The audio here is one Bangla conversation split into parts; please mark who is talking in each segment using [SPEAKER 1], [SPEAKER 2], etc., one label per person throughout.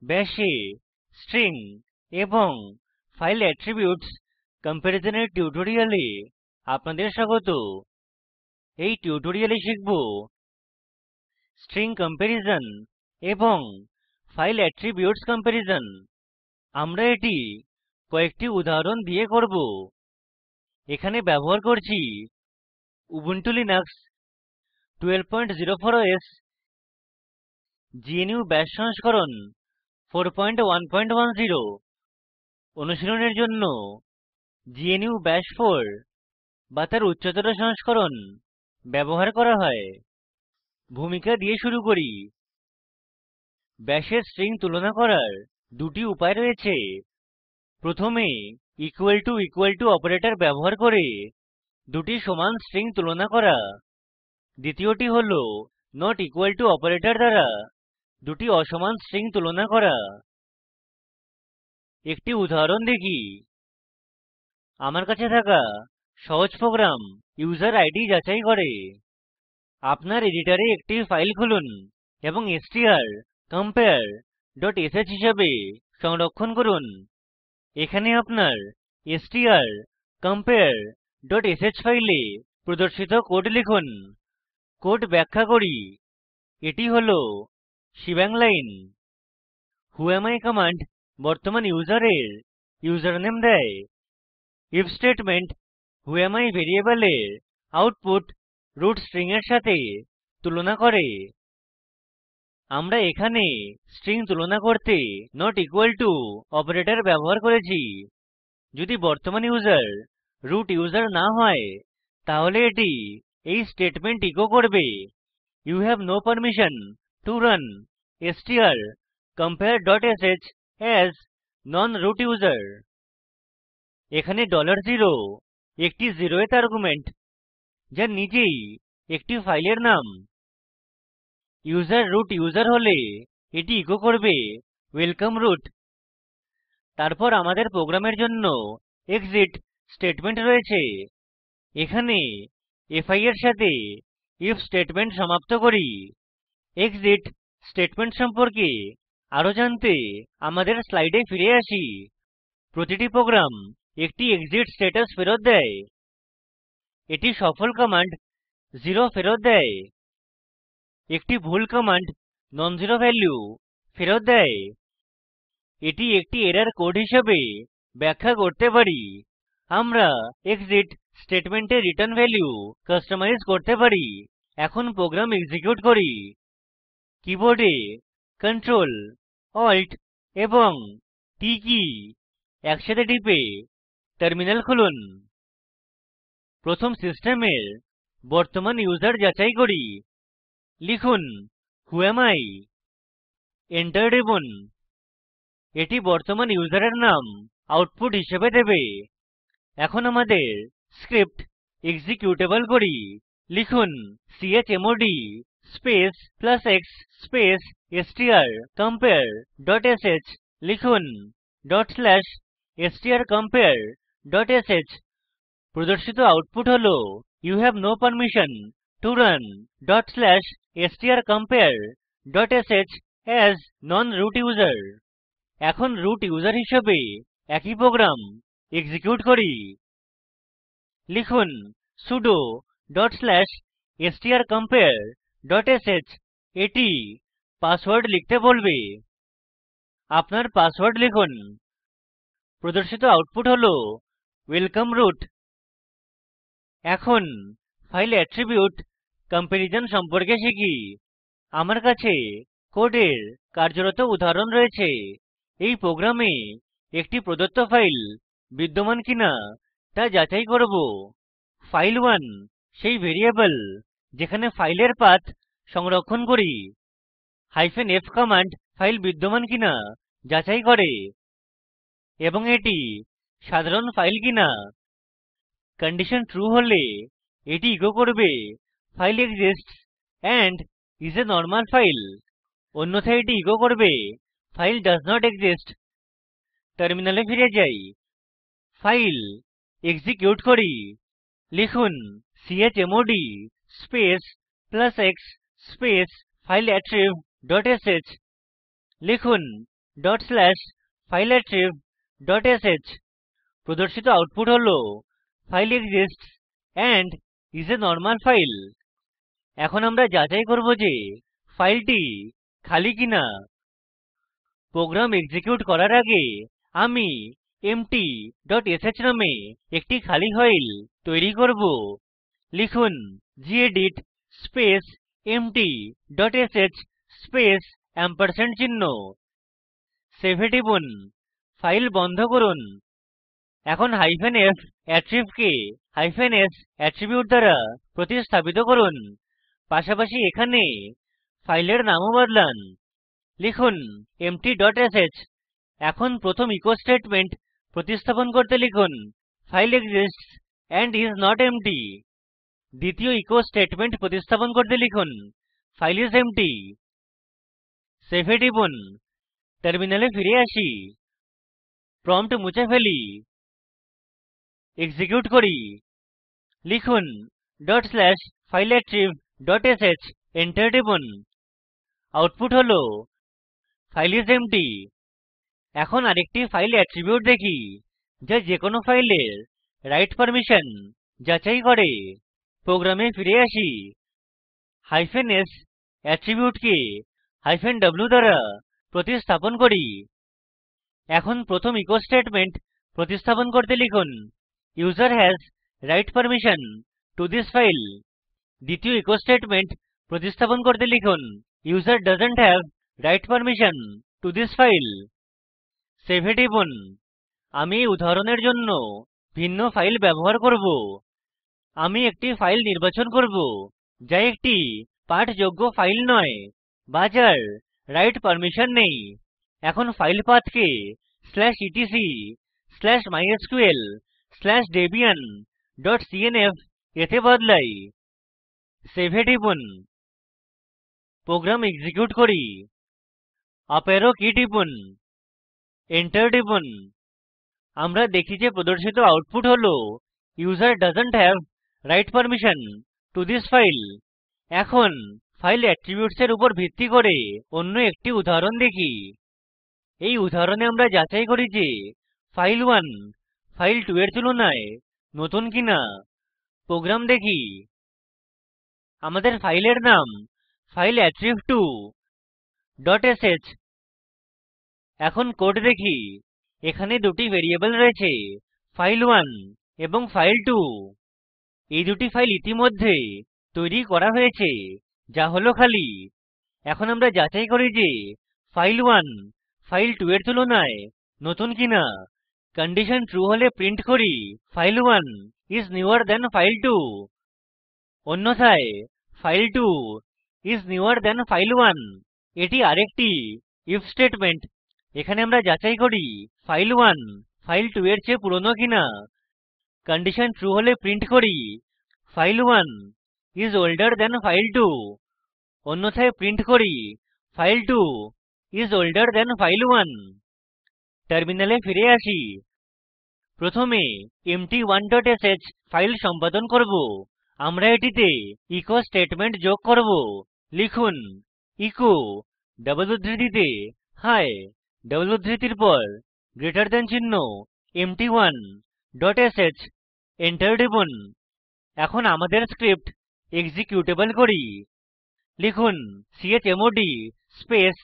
[SPEAKER 1] bash এ string এবং file attributes কম্পেরিজনের টিউটোরিয়ালে আপনাদের স্বাগত। এই টিউটোরিয়ালে শিখব string কম্পেরিজন এবং file attributes কম্পেরিজন। আমরা এটি কয়েকটি উদাহরণ দিয়ে করব। এখানে ব্যবহার করছি ubuntu linux 1204 os, gnu bash সংস্করণ 4110। অনুশীলনের জন্য gnu bash 4 বা তার উচ্চতর সংস্করণ ব্যবহার করা হয়। ভূমিকা দিয়ে শুরু করি। bash এ string তুলনা করার দুটি উপায় রয়েছে। প্রথমে == অপারেটর ব্যবহার করে দুটি সমান string তুলনা করা। দ্বিতীয়টি হল not equal to অপারেটর দ্বারা দুটি অসমান string তুলনা করা। একটি উদাহরণ দেখি। আমার কাছে থাকা সহজ program user id যাচাই করে। আপনার editor একটি file খুলুন এবং strcompare sh হিসাবে সংরক্ষণ করুন। এখানে আপনার strcompare sh file প্রদর্শিত code লিখুন। code ব্যাখ্যা করি। এটি হল shebang line। whoami command বর্তমান ইউসারের ইউজারনেম দেয়। if statement whoami ভ্যারিয়েবলের output root string এর সাথে তুলনা করে। আমরা এখানে string তুলনা করতে not equal to অপারেটর ব্যবহার করেছি। যদি বর্তমান ইউজার root user না হয় তাহলে এটি এই statement echo করবে: you have no permission to run strcompare sh as non root user। এখানে $0 একটি 0th argument যা নিজেই একটি ফাইলের নাম। user root user হলে এটি echo করবে welcome root। তারপর আমাদের প্রোগ্রামের জন্য exit statement রয়েছে। এখানে fi এর সাথে if statement সমাপ্ত করি। exit statement সম্পর্কে আরো জানতে আমাদের স্লাইডে ফিরে আসি। প্রতিটি প্রোগ্রাম একটি exit status ফেরৎ দেয়। এটি সফল কমান্ড 0 ফেরৎ দেয়। একটি ভুল কমান্ড non zero ভ্যালু ফেরৎ দেয়। এটি একটি এরর কোড হিসাবে ব্যাখ্যা করতে পারি। আমরা exit স্টেটমেন্টের রিটার্ন ভ্যালু কাস্টমাইজ করতে পারি। এখন প্রোগ্রাম এক্সিকিউট করি। কিবোর্ডে Ctrl Alt এবং T কী একসাথে টিপে টার্মিনাল খুলুন। প্রথম সিস্টেমের বর্তমান ইউজার যাচাই করি। লিখুন whoami, এন্টার টিপুন। এটি বর্তমান ইউজারের নাম আউটপুট হিসেবে দেবে। এখন আমাদের স্ক্রিপ্ট এক্সিকিউটেবল করি। লিখুন chmod space +x space strcompare sh। লিখুন /strcompare sh। প্রদর্শিত আউটপুট হল you have no permission to run /strcompare sh as non root user। এখন root user হিসাবে একই প্রোগ্রাম এক্সিকিউট করি। লিখুন sudo /strcompare sh। এটি পাসওয়ার্ড লিখতে বলবে। আপনার পাসওয়ার্ড লিখুন। প্রদর্শিত আউটপুট হল welcome root। এখন file attribute কম্পেরিজন সম্পর্কে শিখি। আমার কাছে কোডের কার্যরত উদাহরণ রয়েছে। এই প্রোগ্রামে একটি প্রদত্ত ফাইল বিদ্যমান কিনা তা যাচাই করব। file1 সেই ভ্যারিয়েবল যেখানে ফাইলের পাথ সংরক্ষণ করি। -f কমান্ড ফাইল বিদ্যমান কিনা যাচাই করে এবং এটি সাধারণ ফাইল কিনা। কন্ডিশন ট্রু হলে এটি echo করবে file exists and is a normal file। অন্যথায় এটি echo করবে file does not exist। টার্মিনালে ফিরে যাই। ফাইল এক্সিকিউট করি। লিখুন chmod space +x space fileattrib sh। লিখুন dot slash fileattrib dot sh। প্রদর্শিত আউটপুট হল file exists and is a normal file। এখন আমরা যাচাই করব যে ফাইলটি খালি কিনা। প্রোগ্রাম এক্সিকিউট করার আগে আমি empty ডট sh নামে একটি খালি ফাইল তৈরি করব। লিখুন gedit space empty dot sh space ampersand চিহ্ন। সেভ এ টিপুন, ফাইল বন্ধ করুন। এখন -f attrib কে -s attribute দ্বারা প্রতিস্থাপিত করুন। পাশাপাশি এখানে ফাইলের নামও বদলান, লিখুন empty ডট sh। এখন প্রথম ইকো স্টেটমেন্ট প্রতিস্থাপন করতে লিখুন file exists and is not empty। দ্বিতীয় ইকো স্টেটমেন্ট প্রতিস্থাপন করতে লিখুন file is empty। সেভ এ টিপুন, টার্মিনালে ফিরে আসি, প্রম্পট মুছে ফেলি, এক্সিকিউট করি। লিখুন dot slash fileattrib dot sh, enter টিপুন। আউটপুট হল file is empty। এখন আরেকটি ফাইল অ্যাট্রিবিউট দেখি যা যে কোনো ফাইলের রাইট পারমিশন যাচাই করে। প্রোগ্রামে ফিরে আসি, -s অ্যাট্রিবিউটকে -w দ্বারা প্রতিস্থাপন করি। এখন প্রথম ইকো স্টেটমেন্ট প্রতিস্থাপন করতে লিখুন user has write permission to this file। দ্বিতীয় ইকো স্টেটমেন্ট প্রতিস্থাপন করতে লিখুন user doesn't have write permission to this file। Save এ টিপুন। আমি এই উদাহরণের জন্য ভিন্ন ফাইল ব্যবহার করব। আমি একটি ফাইল নির্বাচন করব যা একটি পাঠযোগ্য ফাইল নয় বা যার রাইট পারমিশন নেই। এখন ফাইল পাথকে /etc/mysql/debian.cnf এতে বদলাই। সেভ এ টিপুন, প্রোগ্রাম এক্সিকিউট করি, আপ অ্যারো কী টিপুন, এন্টার টিপুন। আমরা দেখি যে প্রদর্শিত আউটপুট হল user doesn't have write permission to this file। এখন ফাইল অ্যাট্রিবিউটস এর উপর ভিত্তি করে অন্য একটি উদাহরণ দেখি। এই উদাহরণে আমরা যাচাই করি যে file1 file2 এর তুলনায় নতুন কিনা। প্রোগ্রাম দেখি, আমাদের ফাইলের নাম fileattrib2 ডট sh। এখন কোড দেখি, এখানে দুটি ভ্যারিয়েবল রয়েছে file1 এবং file2। এই দুটি ফাইল ইতিমধ্যে তৈরী করা হয়েছে যা হলো খালি। এখন আমরা যাচাই করি যে file1 file2 এর তুলনায় নতুন কিনা। কন্ডিশন ট্রু হলে প্রিন্ট করি file1 is newer than file2। অন্যথায় file2 is newer than file1। এটি আরেকটি if স্টেটমেন্ট। এখানে আমরা যাচাই করি file1 file2 এর চেয়ে পুরনো কিনা। কন্ডিশন ট্রু হলে প্রিন্ট করি file1 is older than file2। অন্যথায় প্রিন্ট করি file2 is older than file1। টার্মিনালে ফিরে আসি, প্রথমে empty1 ডট sh ফাইল সম্পাদন করব। আমরা এটিতে ইকো স্টেটমেন্ট যোগ করব। লিখুন echo ডবল উদ্ধৃতিতে hi ডবল উদ্ধৃতির পর গ্রেটার দেন চিহ্ন empty1 ডট sh, এন্টার টিপুন। এখন আমাদের স্ক্রিপ্ট এক্সিকিউটেবল করি। লিখুন chmod space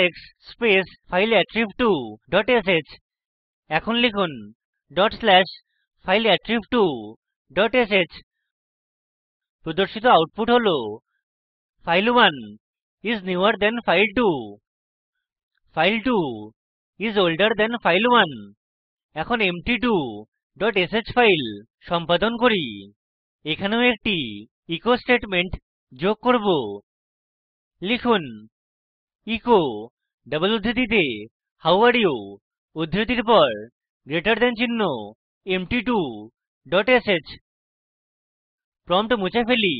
[SPEAKER 1] +x space fileattrib2 dot sh। এখন লিখুন dot slash fileattrib2 dot sh। প্রদর্শিত আউটপুট হল file1 is newer than file2, file2 is older than file1। এখন empty2 ডট sh ফাইল সম্পাদন করি। এখানেও একটি ইকো স্টেটমেন্ট যোগ করব। লিখুন echo ডবল উদ্ধৃতিতে how are you উদ্ধৃতির পর গ্রেটার দেন চিহ্ন empty2 ডট sh। প্রম্পট মুছে ফেলি।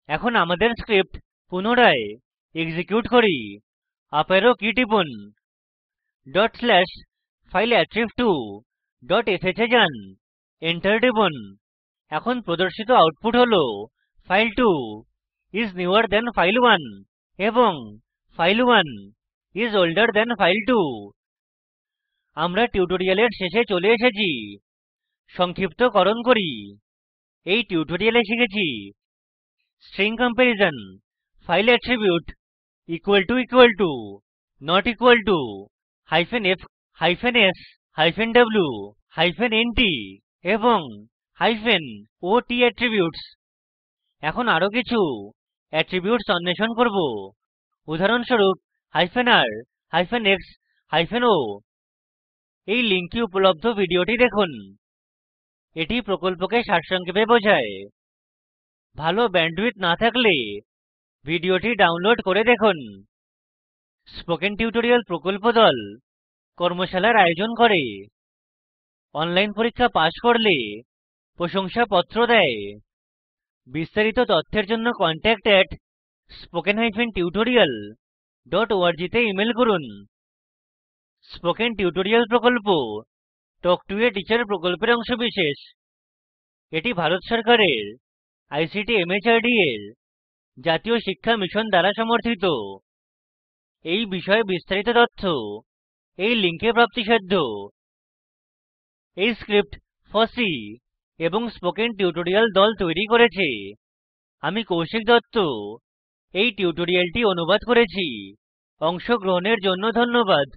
[SPEAKER 1] এখন আমাদের স্ক্রিপ্ট পুনরায় এক্সিকিউট করি, আপ অ্যারো কী টিপুন, dot slash fileattrib2 dot sh এ যান, এন্টার টিপুন। এখন প্রদর্শিত আউটপুট হল file2 is newer than file1 এবং file1 is older than file2। আমরা টিউটোরিয়ালের শেষে চলে এসেছি। সংক্ষিপ্তকরণ করি, এই টিউটোরিয়ালে শিখেছি string comparison, file attribute, equal to, not equal to, hyphen f, hyphen s, hyphen w, hyphen nt এবং hyphen ot attributes। এখন আরো কিছু attributes অন্বেষণ করব, উদাহরণস্বরূপ hyphen r, hyphen x, hyphen o। এই লিঙ্কে উপলব্ধ ভিডিওটি দেখুন, এটি প্রকল্পকে সারসংক্ষেপে বোঝায়। ভালো ব্যান্ডউইডথ না থাকলে ভিডিওটি ডাউনলোড করে দেখুন। স্পোকেন টিউটোরিয়াল প্রকল্প দল কর্মশালার আয়োজন করে, অনলাইন পরীক্ষা পাস করলে প্রশংসাপত্র দেয়। বিস্তারিত তথ্যের জন্য contact@spoken-tutorial.org তে ইমেল করুন। স্পোকেন টিউটোরিয়াল প্রকল্প টক টু এ টিচার প্রকল্পের অংশবিশেষ। এটি ভারত সরকারের আইসিটি এমএচআরডি এর জাতীয় শিক্ষা মিশন দ্বারা সমর্থিত। এই বিষয়ে বিস্তারিত তথ্য এই লিঙ্কে প্রাপ্তিসাধ্য। এই স্ক্রিপ্ট ফসি এবং স্পোকেন টিউটোরিয়াল দল তৈরী করেছে। আমি কৌশিক দত্ত এই টিউটোরিয়ালটি অনুবাদ করেছি। অংশগ্রহণের জন্য ধন্যবাদ।